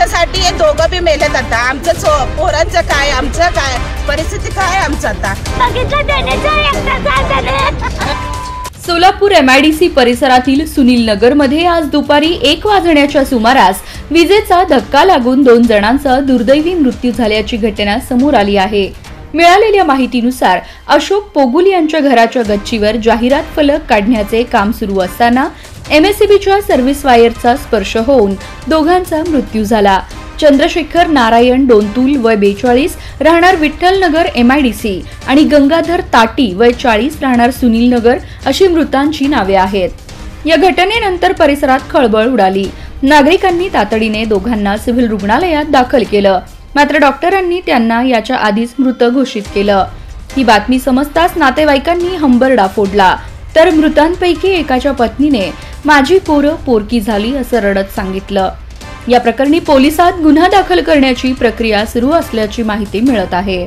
आमच्यासाठी हे दोघं बी मेलेत आता. आमचं पोरांचं काय, आमचं काय परिस्थिती काय आमचं आता. सोलापूर MIDC परिसरातील सुनील नगर मध्ये आज दुपारी 1 वाजण्याच्या सुमारास विजेचा धक्का लागून 2 जणांचा दुर्दैवी मृत्यू झाल्याची घटना समोर आली आहे. मिळालेल्या माहितीनुसार अशोक पोगुल यांच्या घराच्या गच्चीवर जाहिरात फलक काढण्याचे काम सुरू असताना MSEBच्या सर्व्हिस वायरचा स्पर्श होऊन दोघांचा मृत्यू झाला. चंद्रशेखर नारायण डोंतुल वय 42 राहणार विठ्ठल नगर MIDC आणि गंगाधर ताटी वय 40 राहणार सुनील नगर अशी मृतांची नावे आहेत. या घटनेनंतर परिसरात खळबळ उडाली. नागरिकांनी तातडीने दोघांना सिव्हिल रुग्णालयात दाखल केलं, मात्र डॉक्टरांनी त्यांना याच्या आधीच मृत घोषित केलं. ही बातमी समजताच नातेवाईकांनी हंबरडा फोडला, तर मृतांपैकी एकाच्या पत्नीने माझी पोरं पोरकी झाली असं रडत सांगितलं. या प्रकरणी पोलिसात गुन्हा दाखल करण्याची प्रक्रिया सुरू असल्याची माहिती मिळत आहे.